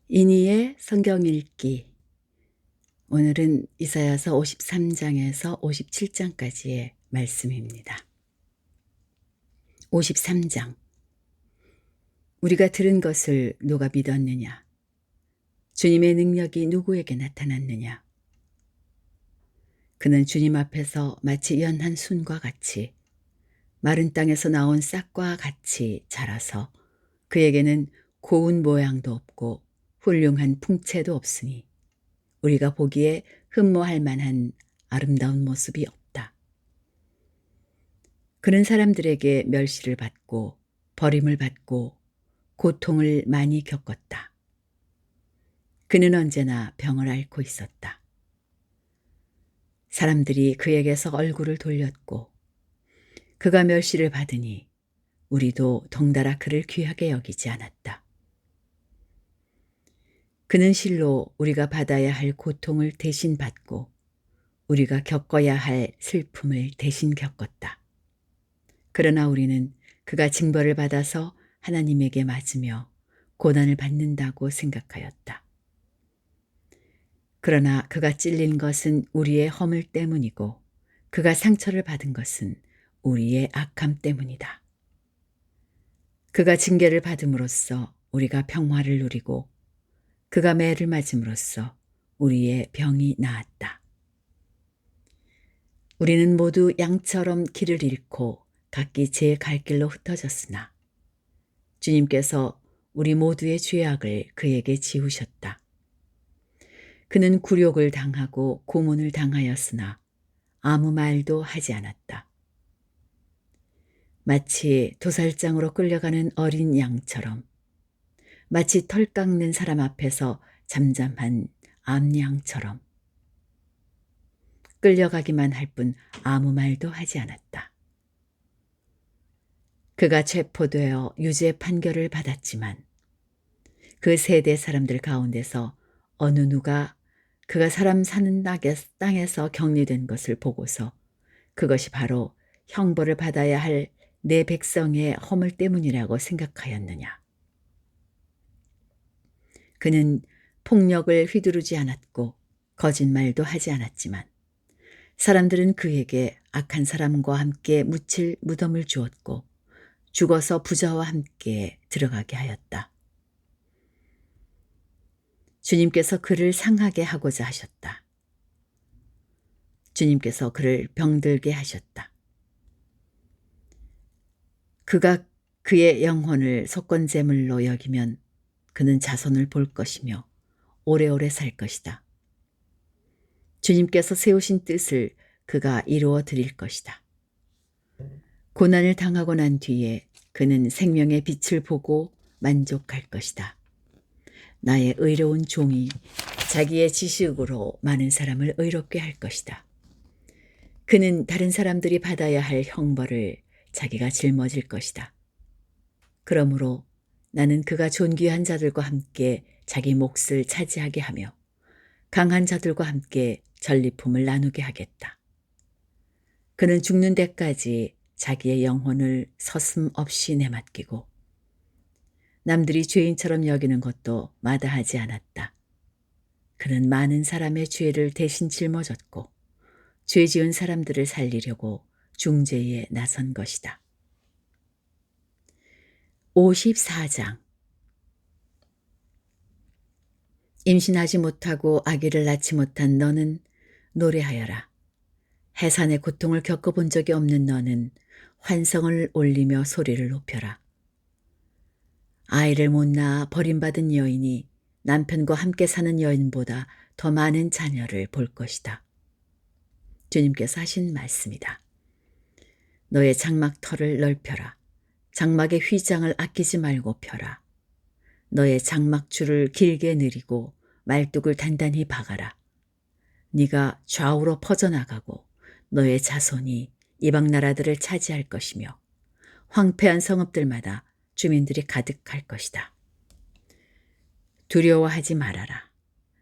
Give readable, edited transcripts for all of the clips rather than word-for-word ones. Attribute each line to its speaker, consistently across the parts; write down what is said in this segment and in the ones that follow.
Speaker 1: 이니의 성경 읽기. 오늘은 이사야서 53장에서 57장까지의 말씀입니다. 53장. 우리가 들은 것을 누가 믿었느냐? 주님의 능력이 누구에게 나타났느냐? 그는 주님 앞에서 마치 연한 순과 같이 마른 땅에서 나온 싹과 같이 자라서 그에게는 고운 모양도 없고 훌륭한 풍채도 없으니 우리가 보기에 흠모할 만한 아름다운 모습이 없다. 그는 사람들에게 멸시를 받고 버림을 받고 고통을 많이 겪었다. 그는 언제나 병을 앓고 있었다. 사람들이 그에게서 얼굴을 돌렸고 그가 멸시를 받으니 우리도 덩달아 그를 귀하게 여기지 않았다. 그는 실로 우리가 받아야 할 고통을 대신 받고 우리가 겪어야 할 슬픔을 대신 겪었다. 그러나 우리는 그가 징벌을 받아서 하나님에게 맞으며 고난을 받는다고 생각하였다. 그러나 그가 찔린 것은 우리의 허물 때문이고 그가 상처를 받은 것은 우리의 악함 때문이다. 그가 징계를 받음으로써 우리가 평화를 누리고 그가 매를 맞음으로써 우리의 병이 나았다. 우리는 모두 양처럼 길을 잃고 각기 제 갈 길로 흩어졌으나 주님께서 우리 모두의 죄악을 그에게 지우셨다. 그는 굴욕을 당하고 고문을 당하였으나 아무 말도 하지 않았다. 마치 도살장으로 끌려가는 어린 양처럼, 마치 털 깎는 사람 앞에서 잠잠한 암양처럼 끌려가기만 할 뿐 아무 말도 하지 않았다. 그가 체포되어 유죄 판결을 받았지만 그 세대 사람들 가운데서 어느 누가 그가 사람 사는 땅에서 격리된 것을 보고서 그것이 바로 형벌을 받아야 할 내 백성의 허물 때문이라고 생각하였느냐? 그는 폭력을 휘두르지 않았고 거짓말도 하지 않았지만 사람들은 그에게 악한 사람과 함께 묻힐 무덤을 주었고 죽어서 부자와 함께 들어가게 하였다. 주님께서 그를 상하게 하고자 하셨다. 주님께서 그를 병들게 하셨다. 그가 그의 영혼을 속건제물로 여기면 그는 자손을 볼 것이며 오래오래 살 것이다. 주님께서 세우신 뜻을 그가 이루어 드릴 것이다. 고난을 당하고 난 뒤에 그는 생명의 빛을 보고 만족할 것이다. 나의 의로운 종이 자기의 지식으로 많은 사람을 의롭게 할 것이다. 그는 다른 사람들이 받아야 할 형벌을 자기가 짊어질 것이다. 그러므로 나는 그가 존귀한 자들과 함께 자기 몫을 차지하게 하며 강한 자들과 함께 전리품을 나누게 하겠다. 그는 죽는 데까지 자기의 영혼을 서슴없이 내맡기고 남들이 죄인처럼 여기는 것도 마다하지 않았다. 그는 많은 사람의 죄를 대신 짊어졌고 죄 지은 사람들을 살리려고 중재에 나선 것이다. 54장. 임신하지 못하고 아기를 낳지 못한 너는 노래하여라. 해산의 고통을 겪어본 적이 없는 너는 환성을 올리며 소리를 높여라. 아이를 못 낳아 버림받은 여인이 남편과 함께 사는 여인보다 더 많은 자녀를 볼 것이다. 주님께서 하신 말씀이다. 너의 장막 털을 넓혀라. 장막의 휘장을 아끼지 말고 펴라. 너의 장막줄을 길게 늘이고 말뚝을 단단히 박아라. 네가 좌우로 퍼져나가고 너의 자손이 이방 나라들을 차지할 것이며 황폐한 성읍들마다 주민들이 가득할 것이다. 두려워하지 말아라.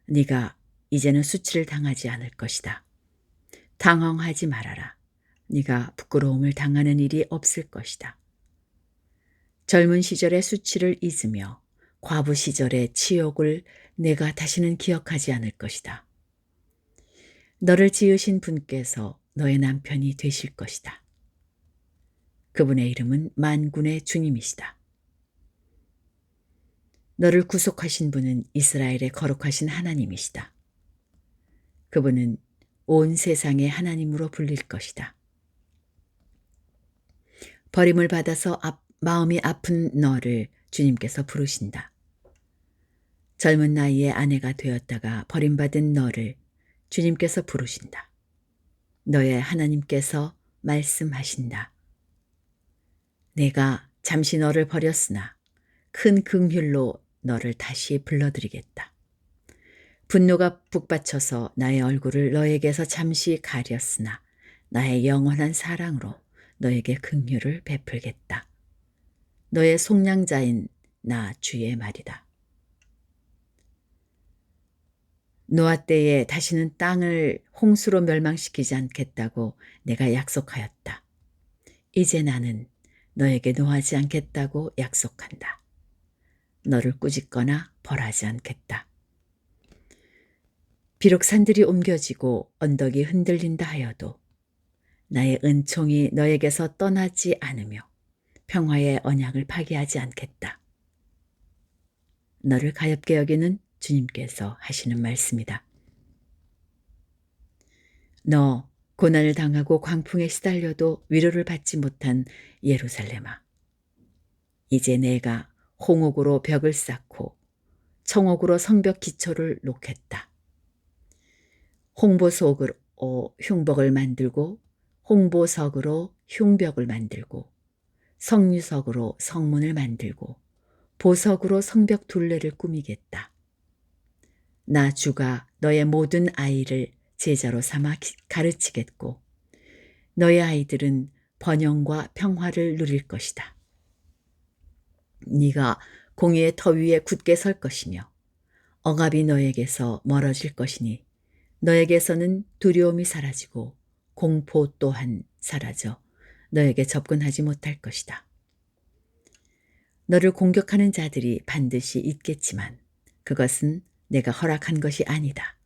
Speaker 1: 네가 이제는 수치를 당하지 않을 것이다. 당황하지 말아라. 네가 부끄러움을 당하는 일이 없을 것이다. 젊은 시절의 수치를 잊으며 과부 시절의 치욕을 내가 다시는 기억하지 않을 것이다. 너를 지으신 분께서 너의 남편이 되실 것이다. 그분의 이름은 만군의 주님이시다. 너를 구속하신 분은 이스라엘의 거룩하신 하나님이시다. 그분은 온 세상의 하나님으로 불릴 것이다. 버림을 받아서 마음이 아픈 너를 주님께서 부르신다. 젊은 나이에 아내가 되었다가 버림받은 너를 주님께서 부르신다. 너의 하나님께서 말씀하신다. 내가 잠시 너를 버렸으나 큰 긍휼로 너를 다시 불러들이겠다. 분노가 북받쳐서 나의 얼굴을 너에게서 잠시 가렸으나 나의 영원한 사랑으로 너에게 긍휼을 베풀겠다. 너의 속량자인 나 주의 말이다. 노아 때에 다시는 땅을 홍수로 멸망시키지 않겠다고 내가 약속하였다. 이제 나는 너에게 노하지 않겠다고 약속한다. 너를 꾸짖거나 벌하지 않겠다. 비록 산들이 옮겨지고 언덕이 흔들린다 하여도 나의 은총이 너에게서 떠나지 않으며 평화의 언약을 파기하지 않겠다. 너를 가엾게 여기는 주님께서 하시는 말씀이다. 너 고난을 당하고 광풍에 시달려도 위로를 받지 못한 예루살렘아. 이제 내가 홍옥으로 벽을 쌓고 청옥으로 성벽 기초를 놓겠다. 홍보석으로 흉벽을 만들고 홍보석으로 흉벽을 만들고 성유석으로 성문을 만들고 보석으로 성벽 둘레를 꾸미겠다. 나 주가 너의 모든 아이를 제자로 삼아 가르치겠고 너의 아이들은 번영과 평화를 누릴 것이다. 네가 공의의 터 위에 굳게 설 것이며 억압이 너에게서 멀어질 것이니 너에게서는 두려움이 사라지고 공포 또한 사라져 너에게 접근하지 못할 것이다. 너를 공격하는 자들이 반드시 있겠지만 그것은 내가 허락한 것이 아니다.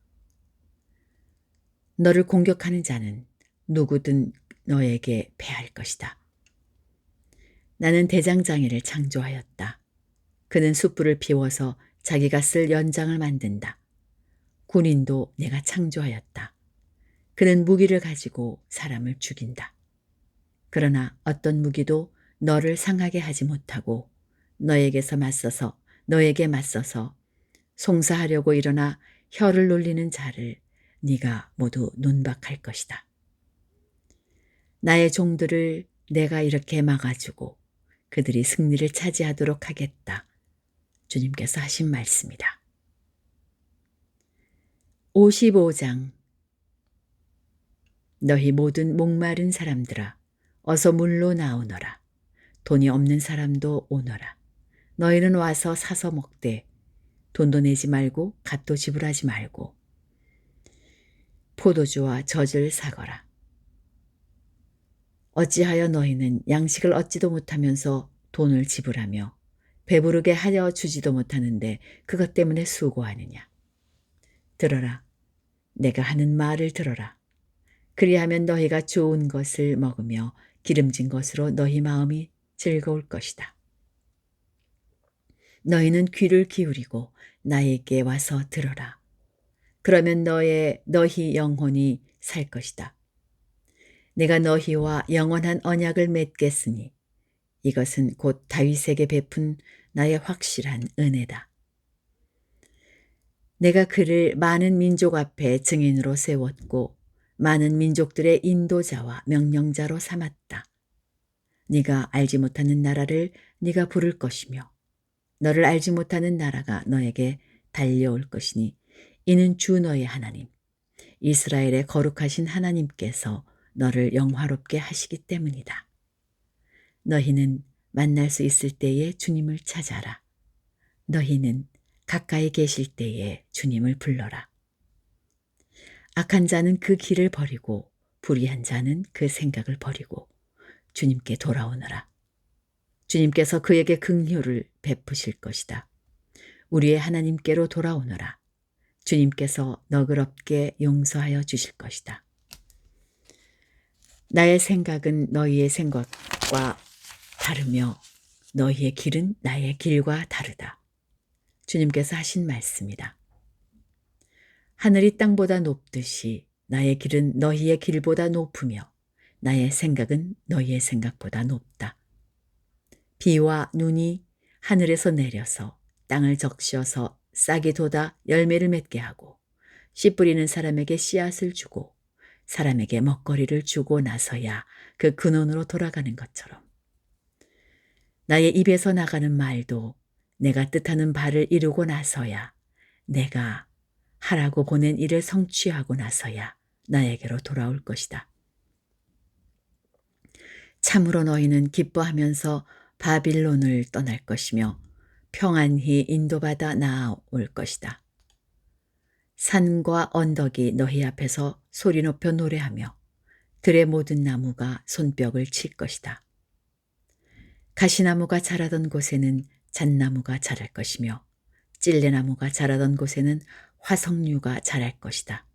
Speaker 1: 너를 공격하는 자는 누구든 너에게 패할 것이다. 나는 대장장이를 창조하였다. 그는 숯불을 피워서 자기가 쓸 연장을 만든다. 군인도 내가 창조하였다. 그는 무기를 가지고 사람을 죽인다. 그러나 어떤 무기도 너를 상하게 하지 못하고 너에게 맞서서 송사하려고 일어나 혀를 놀리는 자를 네가 모두 눈박할 것이다. 나의 종들을 내가 이렇게 막아주고 그들이 승리를 차지하도록 하겠다. 주님께서 하신 말씀이다. 55장. 너희 모든 목마른 사람들아 어서 물로 나오너라. 돈이 없는 사람도 오너라. 너희는 와서 사서 먹되 돈도 내지 말고 값도 지불하지 말고 포도주와 젖을 사거라. 어찌하여 너희는 양식을 얻지도 못하면서 돈을 지불하며 배부르게 하여 주지도 못하는데 그것 때문에 수고하느냐. 들어라. 내가 하는 말을 들어라. 그리하면 너희가 좋은 것을 먹으며 기름진 것으로 너희 마음이 즐거울 것이다. 너희는 귀를 기울이고 나에게 와서 들어라. 그러면 너희 영혼이 살 것이다. 내가 너희와 영원한 언약을 맺겠으니 이것은 곧 다윗에게 베푼 나의 확실한 은혜다. 내가 그를 많은 민족 앞에 증인으로 세웠고 많은 민족들의 인도자와 명령자로 삼았다. 네가 알지 못하는 나라를 네가 부를 것이며 너를 알지 못하는 나라가 너에게 달려올 것이니 이는 주 너의 하나님 이스라엘의 거룩하신 하나님께서 너를 영화롭게 하시기 때문이다. 너희는 만날 수 있을 때에 주님을 찾아라. 너희는 가까이 계실 때에 주님을 불러라. 악한 자는 그 길을 버리고 불의한 자는 그 생각을 버리고 주님께 돌아오너라. 주님께서 그에게 긍휼을 베푸실 것이다. 우리의 하나님께로 돌아오너라. 주님께서 너그럽게 용서하여 주실 것이다. 나의 생각은 너희의 생각과 다르며 너희의 길은 나의 길과 다르다. 주님께서 하신 말씀이다. 하늘이 땅보다 높듯이 나의 길은 너희의 길보다 높으며 나의 생각은 너희의 생각보다 높다. 비와 눈이 하늘에서 내려서 땅을 적셔서 싹이 돋아 열매를 맺게 하고 씨 뿌리는 사람에게 씨앗을 주고 사람에게 먹거리를 주고 나서야 그 근원으로 돌아가는 것처럼 나의 입에서 나가는 말도 내가 뜻하는 바를 이루고 나서야 내가 하라고 보낸 일을 성취하고 나서야 나에게로 돌아올 것이다. 참으로 너희는 기뻐하면서 바빌론을 떠날 것이며 평안히 인도받아 나아올 것이다. 산과 언덕이 너희 앞에서 소리 높여 노래하며 들의 모든 나무가 손뼉을 칠 것이다. 가시나무가 자라던 곳에는 잣나무가 자랄 것이며 찔레나무가 자라던 곳에는 화석류가 자랄 것이다.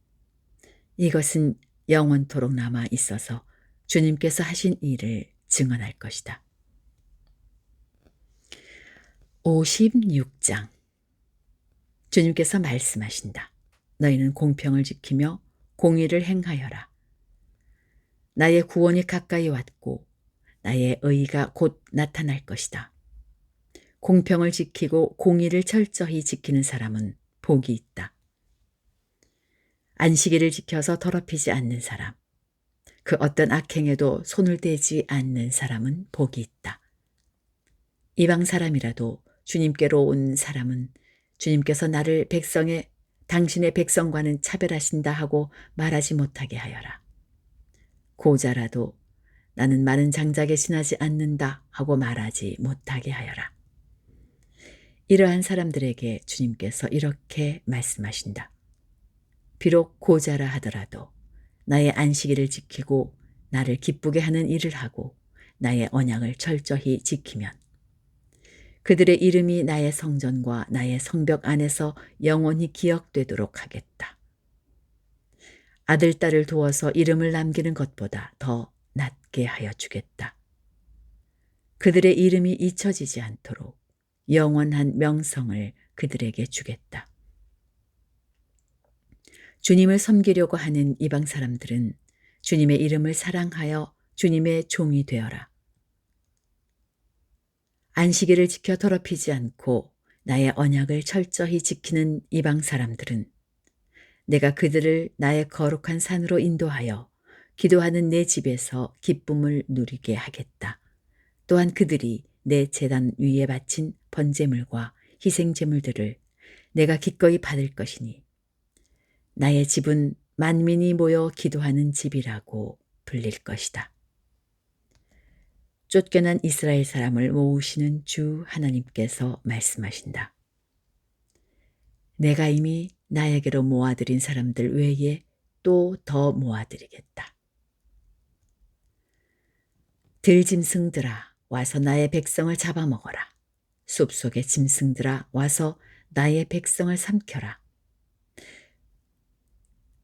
Speaker 1: 이것은 영원토록 남아 있어서 주님께서 하신 일을 증언할 것이다. 56장. 주님께서 말씀하신다. 너희는 공평을 지키며 공의를 행하여라. 나의 구원이 가까이 왔고 나의 의의가 곧 나타날 것이다. 공평을 지키고 공의를 철저히 지키는 사람은 복이 있다. 안식일을 지켜서 더럽히지 않는 사람, 그 어떤 악행에도 손을 대지 않는 사람은 복이 있다. 이방 사람이라도 주님께로 온 사람은 주님께서 나를 당신의 백성과는 차별하신다 하고 말하지 못하게 하여라. 고자라도 나는 마른 장작에 지나지 않는다 하고 말하지 못하게 하여라. 이러한 사람들에게 주님께서 이렇게 말씀하신다. 비록 고자라 하더라도 나의 안식일을 지키고 나를 기쁘게 하는 일을 하고 나의 언약을 철저히 지키면 그들의 이름이 나의 성전과 나의 성벽 안에서 영원히 기억되도록 하겠다. 아들, 딸을 두어서 이름을 남기는 것보다 더 낫게 하여 주겠다. 그들의 이름이 잊혀지지 않도록 영원한 명성을 그들에게 주겠다. 주님을 섬기려고 하는 이방 사람들은 주님의 이름을 사랑하여 주님의 종이 되어라. 안식일을 지켜 더럽히지 않고 나의 언약을 철저히 지키는 이방 사람들은 내가 그들을 나의 거룩한 산으로 인도하여 기도하는 내 집에서 기쁨을 누리게 하겠다. 또한 그들이 내 제단 위에 바친 번제물과 희생제물들을 내가 기꺼이 받을 것이니 나의 집은 만민이 모여 기도하는 집이라고 불릴 것이다. 쫓겨난 이스라엘 사람을 모으시는 주 하나님께서 말씀하신다. 내가 이미 나에게로 모아들인 사람들 외에 또 더 모아드리겠다. 들짐승들아 와서 나의 백성을 잡아먹어라. 숲속의 짐승들아 와서 나의 백성을 삼켜라.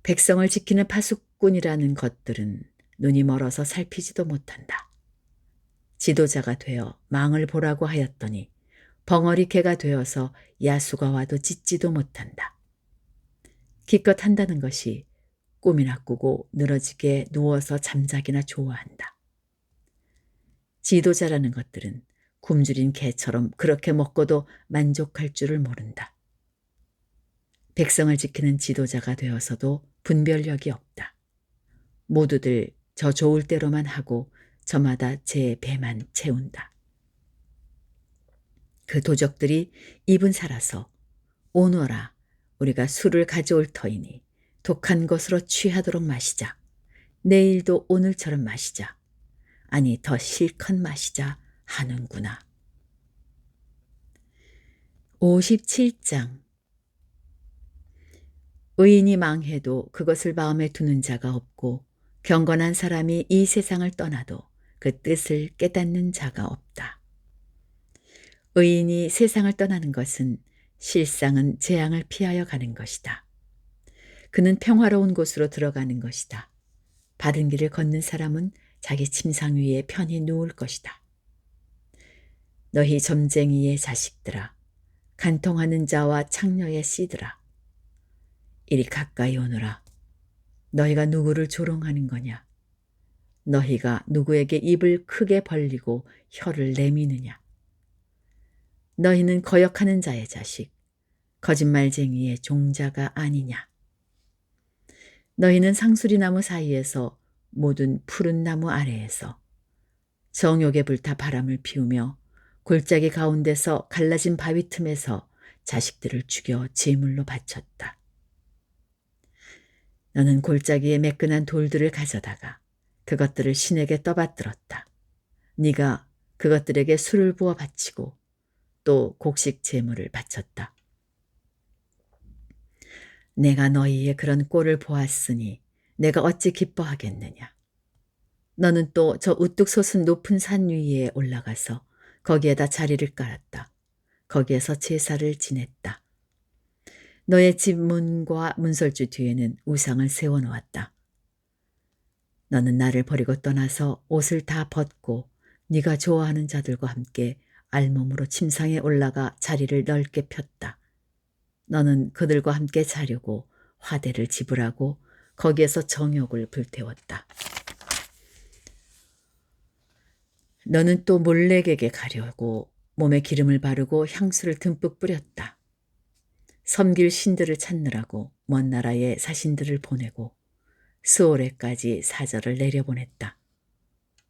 Speaker 1: 백성을 지키는 파수꾼이라는 것들은 눈이 멀어서 살피지도 못한다. 지도자가 되어 망을 보라고 하였더니 벙어리 개가 되어서 야수가 와도 짖지도 못한다. 기껏 한다는 것이 꿈이나 꾸고 늘어지게 누워서 잠자기나 좋아한다. 지도자라는 것들은 굶주린 개처럼 그렇게 먹고도 만족할 줄을 모른다. 백성을 지키는 지도자가 되어서도 분별력이 없다. 모두들 저 좋을 대로만 하고 저마다 제 배만 채운다. 그 도적들이 입은 살아서 오너라 우리가 술을 가져올 터이니 독한 것으로 취하도록 마시자. 내일도 오늘처럼 마시자. 아니 더 실컷 마시자 하는구나. 57장. 의인이 망해도 그것을 마음에 두는 자가 없고 경건한 사람이 이 세상을 떠나도 그 뜻을 깨닫는 자가 없다. 의인이 세상을 떠나는 것은 실상은 재앙을 피하여 가는 것이다. 그는 평화로운 곳으로 들어가는 것이다. 바른 길을 걷는 사람은 자기 침상 위에 편히 누울 것이다. 너희 점쟁이의 자식들아, 간통하는 자와 창녀의 씨들아, 이리 가까이 오너라. 너희가 누구를 조롱하는 거냐? 너희가 누구에게 입을 크게 벌리고 혀를 내미느냐? 너희는 거역하는 자의 자식, 거짓말쟁이의 종자가 아니냐? 너희는 상수리나무 사이에서 모든 푸른 나무 아래에서 정욕의 불타 바람을 피우며 골짜기 가운데서 갈라진 바위 틈에서 자식들을 죽여 제물로 바쳤다. 너는 골짜기에 매끈한 돌들을 가져다가 그것들을 신에게 떠받들었다. 네가 그것들에게 술을 부어 바치고 또 곡식 제물을 바쳤다. 내가 너희의 그런 꼴을 보았으니 내가 어찌 기뻐하겠느냐. 너는 또 저 우뚝 솟은 높은 산 위에 올라가서 거기에다 자리를 깔았다. 거기에서 제사를 지냈다. 너의 집 문과 문설주 뒤에는 우상을 세워놓았다. 너는 나를 버리고 떠나서 옷을 다 벗고 네가 좋아하는 자들과 함께 알몸으로 침상에 올라가 자리를 넓게 폈다. 너는 그들과 함께 자려고 화대를 지불하고 거기에서 정욕을 불태웠다. 너는 또 몰렉에게 가려고 몸에 기름을 바르고 향수를 듬뿍 뿌렸다. 섬길 신들을 찾느라고 먼 나라에 사신들을 보내고 스오레까지 사절을 내려보냈다.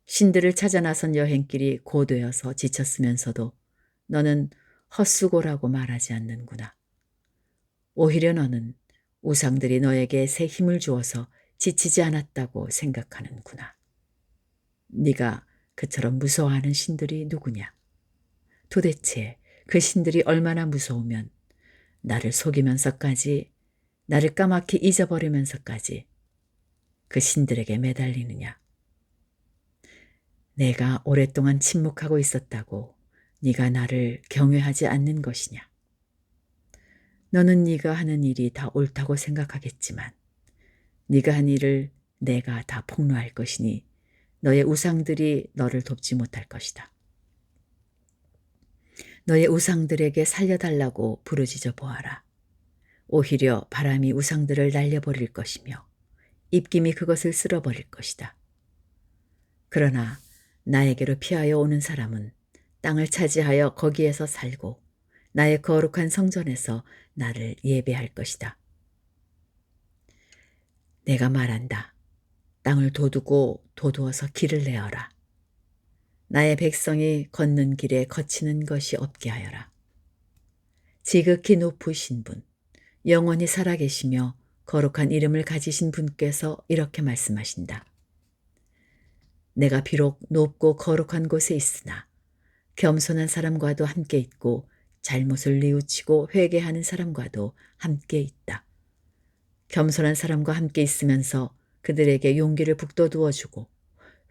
Speaker 1: 신들을 찾아 나선 여행길이 고되어서 지쳤으면서도 너는 헛수고라고 말하지 않는구나. 오히려 너는 우상들이 너에게 새 힘을 주어서 지치지 않았다고 생각하는구나. 네가 그처럼 무서워하는 신들이 누구냐? 도대체 그 신들이 얼마나 무서우면 나를 속이면서까지, 나를 까맣게 잊어버리면서까지 그 신들에게 매달리느냐? 내가 오랫동안 침묵하고 있었다고 네가 나를 경외하지 않는 것이냐? 너는 네가 하는 일이 다 옳다고 생각하겠지만 네가 한 일을 내가 다 폭로할 것이니 너의 우상들이 너를 돕지 못할 것이다. 너의 우상들에게 살려달라고 부르짖어 보아라. 오히려 바람이 우상들을 날려버릴 것이며 입김이 그것을 쓸어버릴 것이다. 그러나 나에게로 피하여 오는 사람은 땅을 차지하여 거기에서 살고 나의 거룩한 성전에서 나를 예배할 것이다. 내가 말한다. 땅을 도두고 도두어서 길을 내어라. 나의 백성이 걷는 길에 거치는 것이 없게 하여라. 지극히 높으신 분, 영원히 살아계시며 거룩한 이름을 가지신 분께서 이렇게 말씀하신다. 내가 비록 높고 거룩한 곳에 있으나 겸손한 사람과도 함께 있고 잘못을 뉘우치고 회개하는 사람과도 함께 있다. 겸손한 사람과 함께 있으면서 그들에게 용기를 북돋우어 주고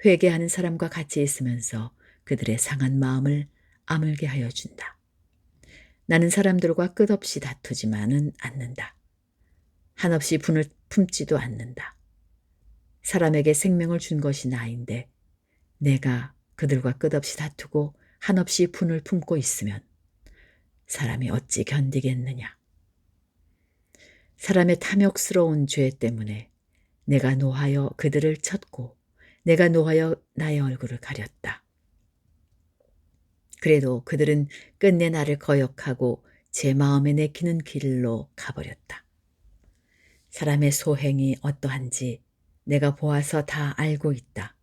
Speaker 1: 회개하는 사람과 같이 있으면서 그들의 상한 마음을 아물게 하여 준다. 나는 사람들과 끝없이 다투지만은 않는다. 한없이 분을 품지도 않는다. 사람에게 생명을 준 것이 나인데 내가 그들과 끝없이 다투고 한없이 분을 품고 있으면 사람이 어찌 견디겠느냐. 사람의 탐욕스러운 죄 때문에 내가 노하여 그들을 쳤고 내가 노하여 나의 얼굴을 가렸다. 그래도 그들은 끝내 나를 거역하고 제 마음에 내키는 길로 가버렸다. 사람의 소행이 어떠한지 내가 보아서 다 알고 있다.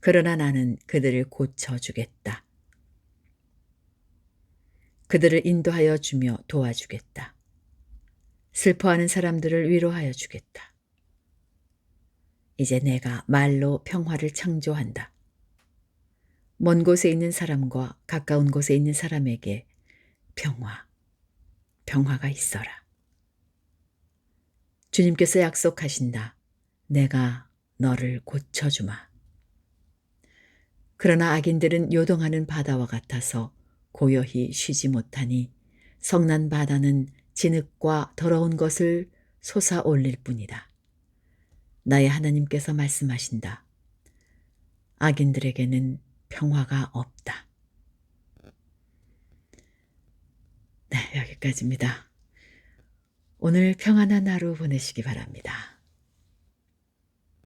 Speaker 1: 그러나 나는 그들을 고쳐주겠다. 그들을 인도하여 주며 도와주겠다. 슬퍼하는 사람들을 위로하여 주겠다. 이제 내가 말로 평화를 창조한다. 먼 곳에 있는 사람과 가까운 곳에 있는 사람에게 평화가 있어라. 주님께서 약속하신다. 내가 너를 고쳐주마. 그러나 악인들은 요동하는 바다와 같아서 고요히 쉬지 못하니 성난 바다는 진흙과 더러운 것을 솟아올릴 뿐이다. 나의 하나님께서 말씀하신다. 악인들에게는 평화가 없다. 네, 여기까지입니다. 오늘 평안한 하루 보내시기 바랍니다.